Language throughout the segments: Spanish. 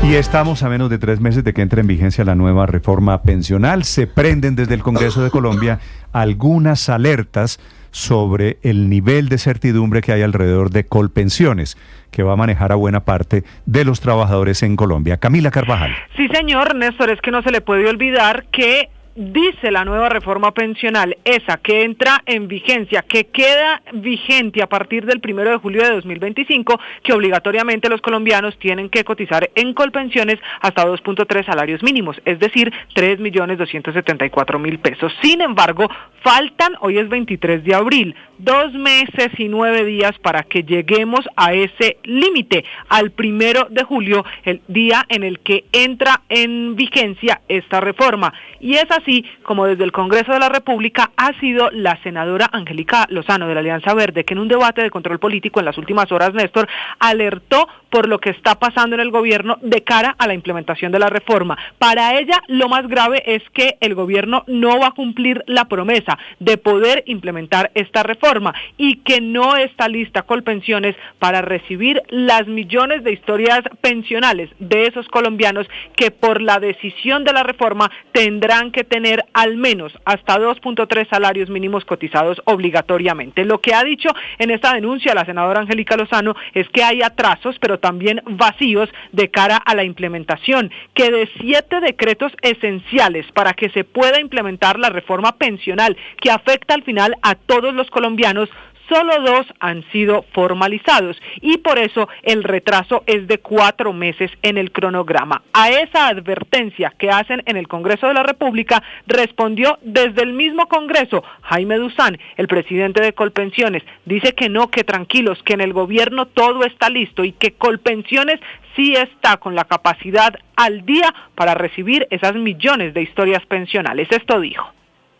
Y estamos a menos de 3 meses de que entre en vigencia la nueva reforma pensional. Se prenden desde el Congreso de Colombia algunas alertas sobre el nivel de certidumbre que hay alrededor de Colpensiones, que va a manejar a buena parte de los trabajadores en Colombia. Camila Carvajal. Sí, señor Néstor, es que no se le puede olvidar que dice la nueva reforma pensional, esa que entra en vigencia, que queda vigente a partir del 1 de julio de 2025, que obligatoriamente los colombianos tienen que cotizar en Colpensiones hasta 2.3 salarios mínimos, es decir, 3.274.000 pesos. Sin embargo, faltan, hoy es 23 de abril, 2 meses y 9 días para que lleguemos a ese límite, al 1 de julio, el día en el que entra en vigencia esta reforma. Y es así como desde el Congreso de la República ha sido la senadora Angélica Lozano de la Alianza Verde, que en un debate de control político en las últimas horas, Néstor, alertó por lo que está pasando en el gobierno de cara a la implementación de la reforma. Para ella, lo más grave es que el gobierno no va a cumplir la promesa de poder implementar esta reforma y que no está lista Colpensiones para recibir las millones de historias pensionales de esos colombianos que por la decisión de la reforma tendrán que tener al menos hasta 2.3 salarios mínimos cotizados obligatoriamente. Lo que ha dicho en esta denuncia la senadora Angélica Lozano es que hay atrasos, pero también vacíos de cara a la implementación, que de 7 decretos esenciales para que se pueda implementar la reforma pensional que afecta al final a todos los colombianos, solo 2 han sido formalizados y por eso el retraso es de 4 meses en el cronograma. A esa advertencia que hacen en el Congreso de la República respondió desde el mismo Congreso Jaime Duzán, el presidente de Colpensiones. Dice que no, que tranquilos, que en el gobierno todo está listo y que Colpensiones sí está con la capacidad al día para recibir esas millones de historias pensionales. Esto dijo.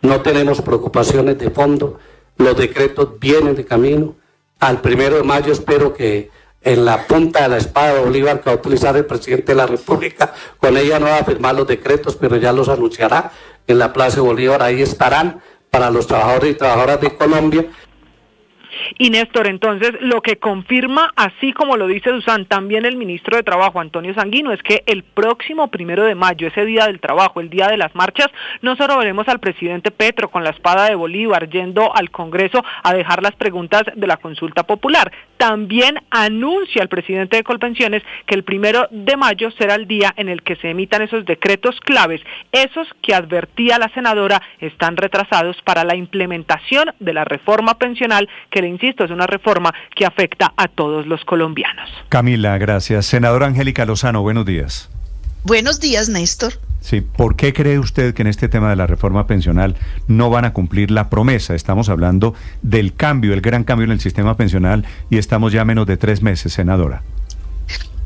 No tenemos preocupaciones de fondo. Los decretos vienen de camino. Al 1 de mayo espero que en la punta de la espada de Bolívar que va a utilizar el presidente de la República, con ella no va a firmar los decretos, pero ya los anunciará en la Plaza de Bolívar. Ahí estarán para los trabajadores y trabajadoras de Colombia. Y Néstor, entonces, lo que confirma, así como lo dice Duzán, también el ministro de Trabajo, Antonio Sanguino, es que el próximo 1 de mayo, ese día del trabajo, el día de las marchas, no solo veremos al presidente Petro con la espada de Bolívar yendo al Congreso a dejar las preguntas de la consulta popular. También anuncia el presidente de Colpensiones que el 1 de mayo será el día en el que se emitan esos decretos claves, esos que advertía la senadora están retrasados para la implementación de la reforma pensional, que le insisto, es una reforma que afecta a todos los colombianos. Camila, gracias. Senadora Angélica Lozano, buenos días. Buenos días, Néstor. Sí, ¿por qué cree usted que en este tema de la reforma pensional no van a cumplir la promesa? Estamos hablando del cambio, el gran cambio en el sistema pensional y estamos ya a menos de 3 meses, senadora.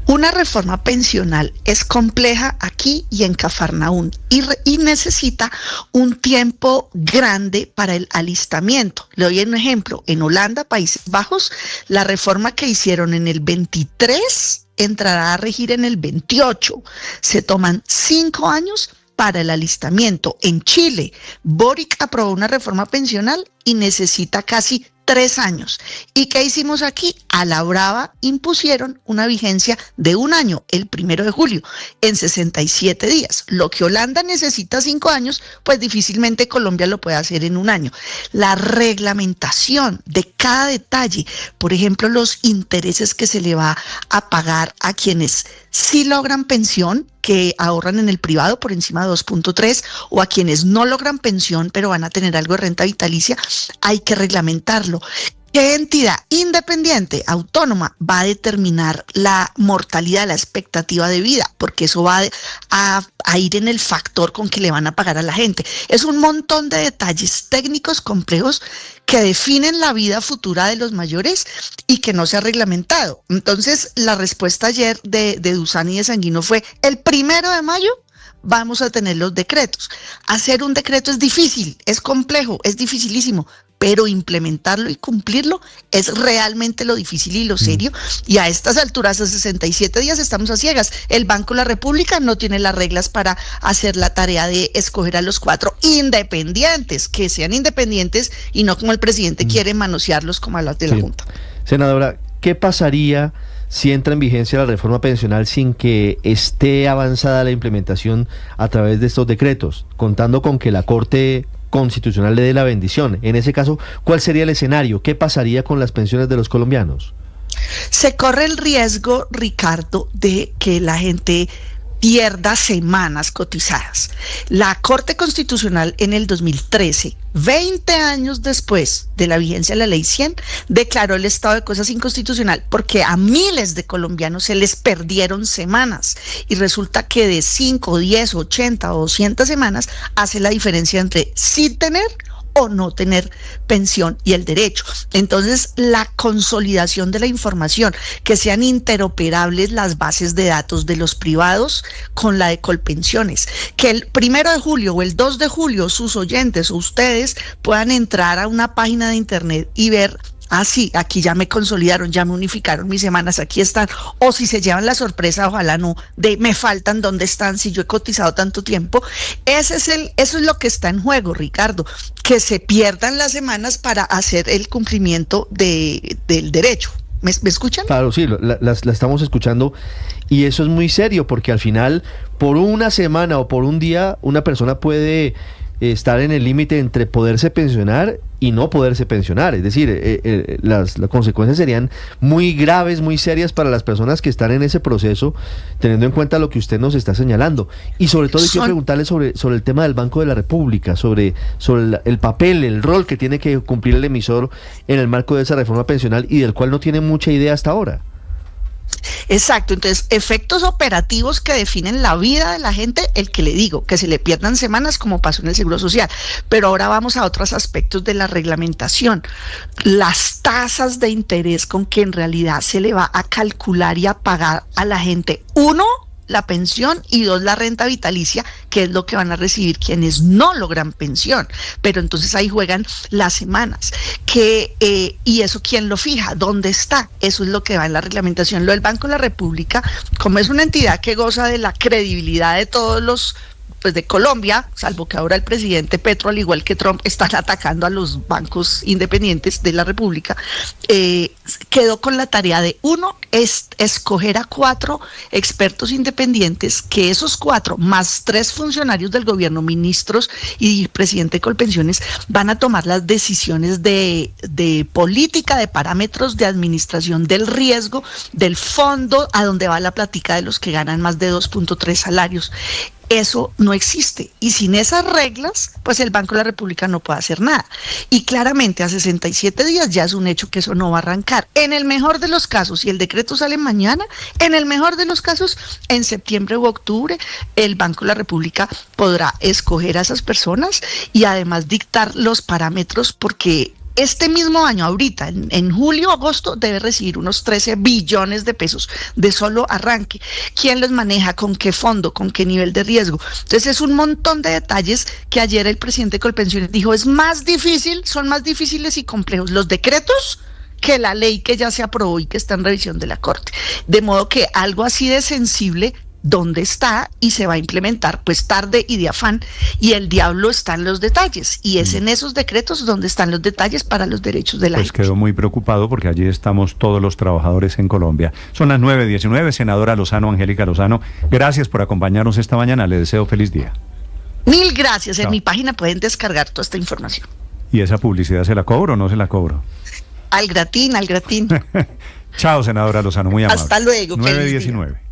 Una reforma pensional es compleja aquí y en Cafarnaún y necesita un tiempo grande para el alistamiento. Le doy un ejemplo. En Holanda, Países Bajos, la reforma que hicieron en el 23 entrará a regir en el 28. Se toman 5 años para el alistamiento. En Chile, Boric aprobó una reforma pensional y necesita casi 3 años. ¿Y qué hicimos aquí? A la brava impusieron una vigencia de 1 año, el 1 de julio, en 67 días. Lo que Holanda necesita 5 años, pues difícilmente Colombia lo puede hacer en 1 año. La reglamentación de cada detalle, por ejemplo, los intereses que se le va a pagar a quienes sí logran pensión, que ahorran en el privado por encima de 2.3, o a quienes no logran pensión, pero van a tener algo de renta vitalicia, hay que reglamentarlo. ¿Qué entidad independiente, autónoma, va a determinar la mortalidad, la expectativa de vida? Porque eso va a ir en el factor con que le van a pagar a la gente. Es un montón de detalles técnicos complejos que definen la vida futura de los mayores y que no se ha reglamentado. Entonces, la respuesta ayer de Duzán y de Sanguino fue: el 1 de mayo vamos a tener los decretos. Hacer un decreto es difícil, es complejo, es dificilísimo, pero implementarlo y cumplirlo es realmente lo difícil y lo serio. Y a estas alturas, a 67 días, estamos a ciegas. El Banco de la República no tiene las reglas para hacer la tarea de escoger a los 4 independientes, que sean independientes y no como el presidente quiere manosearlos como a las de la Junta. Senadora, ¿qué pasaría si entra en vigencia la reforma pensional sin que esté avanzada la implementación a través de estos decretos, contando con que la Corte Constitucional le dé la bendición? En ese caso, ¿cuál sería el escenario? ¿Qué pasaría con las pensiones de los colombianos? Se corre el riesgo, Ricardo, de que la gente pierda semanas cotizadas. La Corte Constitucional en el 2013, 20 años después de la vigencia de la Ley 100, declaró el estado de cosas inconstitucional porque a miles de colombianos se les perdieron semanas y resulta que de 5, 10, 80 o 200 semanas hace la diferencia entre sí tener o no tener pensión y el derecho. Entonces, la consolidación de la información, que sean interoperables las bases de datos de los privados con la de Colpensiones, que el 1 de julio o el 2 de julio sus oyentes o ustedes puedan entrar a una página de internet y ver: ah, sí, aquí ya me consolidaron, ya me unificaron mis semanas, aquí están. O si se llevan la sorpresa, ojalá no, de me faltan, ¿dónde están? Si yo he cotizado tanto tiempo. Eso es lo que está en juego, Ricardo, que se pierdan las semanas para hacer el cumplimiento del derecho. ¿Me escuchan? Claro, sí, la estamos escuchando, y eso es muy serio porque al final, por una semana o por un día, una persona puede estar en el límite entre poderse pensionar y no poderse pensionar. Es decir, las consecuencias serían muy graves, muy serias para las personas que están en ese proceso, teniendo en cuenta lo que usted nos está señalando. Y sobre todo, quiero preguntarle sobre el tema del Banco de la República, sobre el papel, el rol que tiene que cumplir el emisor en el marco de esa reforma pensional, y del cual no tiene mucha idea hasta ahora. Exacto, entonces efectos operativos que definen la vida de la gente, el que le digo, que se le pierdan semanas como pasó en el Seguro Social. Pero ahora vamos a otros aspectos de la reglamentación, las tasas de interés con que en realidad se le va a calcular y a pagar a la gente. Uno, la pensión, y dos, la renta vitalicia, que es lo que van a recibir quienes no logran pensión. Pero entonces ahí juegan las semanas, y eso ¿quién lo fija? ¿Dónde está? Eso es lo que va en la reglamentación. Lo del Banco de la República, como es una entidad que goza de la credibilidad de todos los, pues de Colombia, salvo que ahora el presidente Petro, al igual que Trump, están atacando a los bancos independientes de la República, quedó con la tarea de, uno, escoger a 4 expertos independientes, que esos 4, más 3 funcionarios del gobierno, ministros y presidente de Colpensiones, van a tomar las decisiones de política, de parámetros de administración del riesgo, del fondo, a donde va la plática de los que ganan más de 2.3 salarios. Eso no existe, y sin esas reglas, pues el Banco de la República no puede hacer nada. Y claramente a 67 días ya es un hecho que eso no va a arrancar. En el mejor de los casos, si el decreto sale mañana, en el mejor de los casos, en septiembre u octubre, el Banco de la República podrá escoger a esas personas y además dictar los parámetros, porque este mismo año, ahorita, en julio, agosto, debe recibir unos 13 billones de pesos de solo arranque. ¿Quién los maneja? ¿Con qué fondo? ¿Con qué nivel de riesgo? Entonces es un montón de detalles que ayer el presidente de Colpensiones dijo, son más difíciles y complejos los decretos que la ley que ya se aprobó y que está en revisión de la Corte. De modo que algo así de sensible, ¿dónde está? Y se va a implementar pues tarde y de afán, y el diablo está en los detalles, y es en esos decretos donde están los detalles para los derechos de la gente. Pues quedó muy preocupado porque allí estamos todos los trabajadores en Colombia. Son las 9:19, senadora Lozano, Angélica Lozano, gracias por acompañarnos esta mañana, le deseo feliz día. Mil gracias, en mi página pueden descargar toda esta información. ¿Y esa publicidad se la cobro o no se la cobro? Al gratín. Chao, senadora Lozano, muy amable. Hasta luego. 9:19.